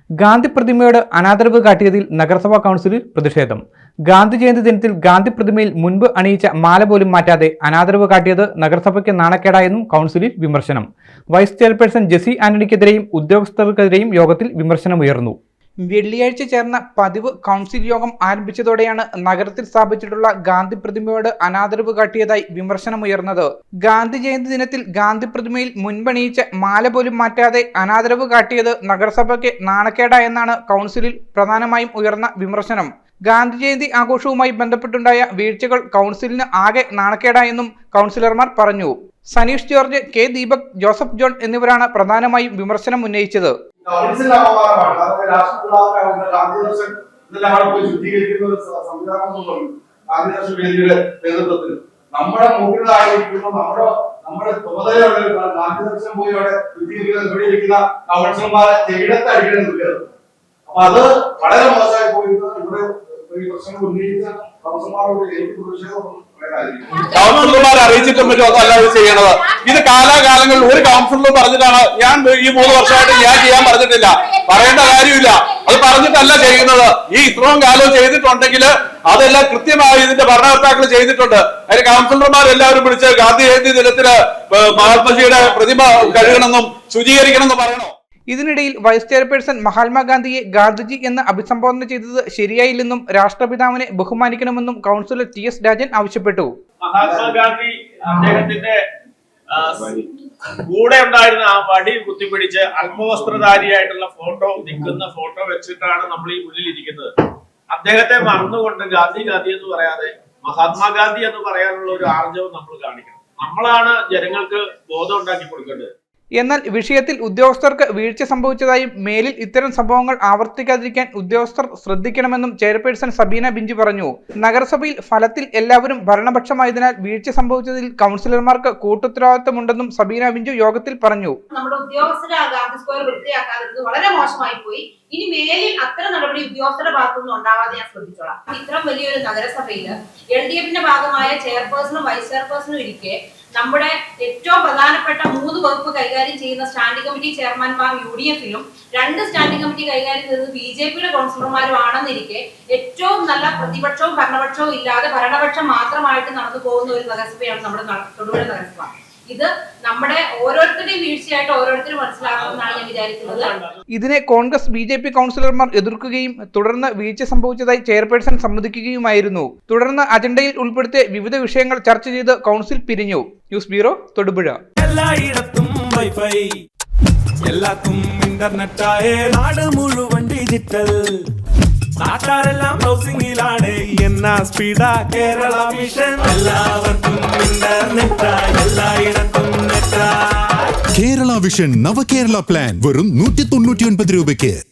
ഗാന്ധി പ്രതിമയോട് അനാദരവ് കാട്ടിയതിൽ നഗരസഭാ കൗൺസിലിൽ പ്രതിഷേധം. ഗാന്ധി ജയന്തി ദിനത്തിൽ ഗാന്ധി പ്രതിമയിൽ മുൻപ് അണിയിച്ച മാല പോലും മാറ്റാതെ അനാദരവ് കാട്ടിയത് നഗരസഭയ്ക്ക് നാണക്കേടായെന്നും കൗൺസിലിൽ വിമർശനം. വൈസ് ചെയർപേഴ്സൺ ജെസി ആന്റണിക്കെതിരെയും ഉദ്യോഗസ്ഥർക്കെതിരെയും യോഗത്തിൽ വിമർശനമുയർന്നു. വെള്ളിയാഴ്ച ചേർന്ന പതിവ് കൗൺസിൽ യോഗം ആരംഭിച്ചതോടെയാണ് നഗരത്തിൽ സ്ഥാപിച്ചിട്ടുള്ള ഗാന്ധി പ്രതിമയോട് അനാദരവ് കാട്ടിയതായി വിമർശനമുയർന്നത്. ഗാന്ധി ജയന്തി ദിനത്തിൽ ഗാന്ധി പ്രതിമയിൽ മുൻപണിയിച്ച മാല പോലും മാറ്റാതെ അനാദരവ് കാട്ടിയത് നഗരസഭയ്ക്ക് നാണക്കേടായെന്നാണ് കൗൺസിലിൽ പ്രധാനമായും ഉയർന്ന വിമർശനം. ഗാന്ധി ജയന്തി ആഘോഷവുമായി ബന്ധപ്പെട്ടുണ്ടായ വീഴ്ചകൾ കൗൺസിലിന് ആകെ നാണക്കേടായെന്നും കൗൺസിലർമാർ പറഞ്ഞു. Saneesh George, K Deepak, Joseph John എന്നിവരാണ് പ്രധാനമായും വിമർശനം ഉന്നയിച്ചത്. നമ്മുടെ മുകളിലായിരിക്കുമ്പോൾ നമ്മുടെ ചുമതലയുള്ള ഗാന്ധിദർശനം പോയി അവിടെ ശുദ്ധീകരിക്കുന്ന കൗൺസിലർമാരെ ചെകിടത്ത് അടിക്കണമെന്നില്ല. അപ്പൊ അത് വളരെ മോശമായി പോയിരുന്നത്. ഇവിടെ ഈ പ്രശ്നം ഉന്നയിച്ച കൗൺസിലർമാരോട് എനിക്ക് പ്രതിഷേധം കൗൺസിലർമാരെ അറിയിച്ചിട്ടും പറ്റും അല്ല ഇത് ചെയ്യണത്. ഇത് കാലാകാലങ്ങളിൽ ഒരു കൗൺസിലർ പറഞ്ഞിട്ടാണ്. ഞാൻ ഈ 3 വർഷമായിട്ട് ഞാൻ ചെയ്യാൻ പറഞ്ഞിട്ടില്ല, പറയേണ്ട കാര്യമില്ല. അത് പറഞ്ഞിട്ടല്ല ചെയ്യുന്നത്. ഈ ഇത്രയും കാലം ചെയ്തിട്ടുണ്ടെങ്കിൽ അതെല്ലാം കൃത്യമായി ഇതിന്റെ ഭരണകർത്താക്കൾ ചെയ്തിട്ടുണ്ട്. അതിന് കൗൺസിലർമാരെല്ലാവരും വിളിച്ച് ഗാന്ധി ജയന്തി ദിനത്തിന് മഹാത്മജിയുടെ പ്രതിമ കഴുകണമെന്നും ശുചീകരിക്കണമെന്നും പറയണോ? ഇതിനിടയിൽ വൈസ് ചെയർപേഴ്സൺ മഹാത്മാഗാന്ധിയെ ഗാന്ധിജി എന്ന് അഭിസംബോധന ചെയ്തത് ശരിയായില്ലെന്നും രാഷ്ട്രപിതാവിനെ ബഹുമാനിക്കണമെന്നും കൗൺസിലർ ടി.എസ്. രാജൻ ആവശ്യപ്പെട്ടു. മഹാത്മാഗാന്ധി അദ്ദേഹത്തിന്റെ കൂടെ ഉണ്ടായിരുന്ന ആ വടി കുത്തിപ്പിടിച്ച് അല്പവസ്ത്രധാരിയായിട്ടുള്ള ഫോട്ടോ നിൽക്കുന്ന ഫോട്ടോ വെച്ചിട്ടാണ് നമ്മൾ ഈ മുന്നിലിരിക്കുന്നത്. അദ്ദേഹത്തെ മറന്നുകൊണ്ട് ഗാന്ധി ഗാന്ധി എന്ന് പറയാതെ മഹാത്മാഗാന്ധി എന്ന് പറയാനുള്ള ഒരു ആർജവം നമ്മൾ കാണിക്കണം. നമ്മളാണ് ജനങ്ങൾക്ക് ബോധം ഉണ്ടാക്കി കൊടുക്കേണ്ടത്. എന്നാൽ വിഷയത്തിൽ ഉദ്യോഗസ്ഥർക്ക് വീഴ്ച സംഭവിച്ചതായും മേലിൽ ഇത്തരം സംഭവങ്ങൾ ആവർത്തിക്കാതിരിക്കാൻ ഉദ്യോഗസ്ഥർ ശ്രദ്ധിക്കണമെന്നും ചെയർപേഴ്സൺ സബീന ബിഞ്ചു പറഞ്ഞു. നഗരസഭയിൽ ഫലത്തിൽ എല്ലാവരും ഭരണപക്ഷമായതിനാൽ വീഴ്ച സംഭവിച്ചതിൽ കൗൺസിലർമാർക്ക് കൂട്ടുത്തരവാദിത്തമുണ്ടെന്നും സബീന ബിഞ്ചു യോഗത്തിൽ പറഞ്ഞു. നമ്മുടെ ഉദ്യോഗസ്ഥരെ ഗാന്ധി സ്ക്വയർ വൃത്തിയാക്കാതിരുന്നത് വളരെ മോശമായി പോയി. ഇനി മേലിൽ അത്തരം നടപടി ഉദ്യോഗസ്ഥരുടെ ഭാഗത്തുനിന്നും ഉണ്ടാവാതെ ഞാൻ ശ്രദ്ധിച്ചോളാം. ഇത്രയും വലിയൊരു നഗരസഭയിൽ LDFന്റെ ഭാഗമായ ചെയർപേഴ്സണും വൈസ് ചെയർപേഴ്സണും ഇരിക്കെ നമ്മുടെ ഏറ്റവും പ്രധാനപ്പെട്ട 3 വകുപ്പ് കൈകാര്യം ചെയ്യുന്ന സ്റ്റാൻഡിംഗ് കമ്മിറ്റി ചെയർമാൻമാർ UDFിലും 2 സ്റ്റാൻഡിംഗ് കമ്മിറ്റി കൈകാര്യം ചെയ്യുന്നത് BJPയുടെ കൗൺസിലർമാരും ആണെന്നിരിക്കെ ഏറ്റവും നല്ല പ്രതിപക്ഷവും ഭരണപക്ഷവും ഇല്ലാതെ ഭരണപക്ഷം മാത്രമായിട്ട് നടന്നു പോകുന്ന ഒരു നഗരസഭയാണ് നമ്മുടെ തൊടുപുഴ നഗരസഭ. ഇത് നമ്മുടെ ഓരോരുത്തരുടെയും വീഴ്ചയായിട്ട് ഓരോരുത്തരും മനസ്സിലാക്കണമെന്നാണ് ഞാൻ വിചാരിക്കുന്നത്. ഇതിനെ കോൺഗ്രസ് BJP കൗൺസിലർമാർ എതിർക്കുകയും തുടർന്ന് വീഴ്ച സംഭവിച്ചതായി ചെയർപേഴ്സൺ സമ്മതിക്കുകയുമായിരുന്നു. തുടർന്ന് അജണ്ടയിൽ ഉൾപ്പെടുത്തിയ വിവിധ വിഷയങ്ങൾ ചർച്ച ചെയ്ത് കൗൺസിൽ പിരിഞ്ഞു. News bureau, Thodupuzha. എല്ലായിടത്തും വൈഫൈ, എല്ലാത്തും ഇന്റർനെറ്റായേ, നാട് മുഴുവൻ ഡിജിറ്റൽ. നാട്ടാരെല്ലാം ബ്രൗസിംഗിലാണ്. എന്നാ സ്പീഡാ കേരള മിഷൻ. എല്ലാവർക്കും ഇന്റർനെറ്റാ, എല്ലായിടത്തും നെറ്റാ. കേരള വിഷൻ നവകേരള പ്ലാൻ വെറും 199 രൂപയ്ക്ക്.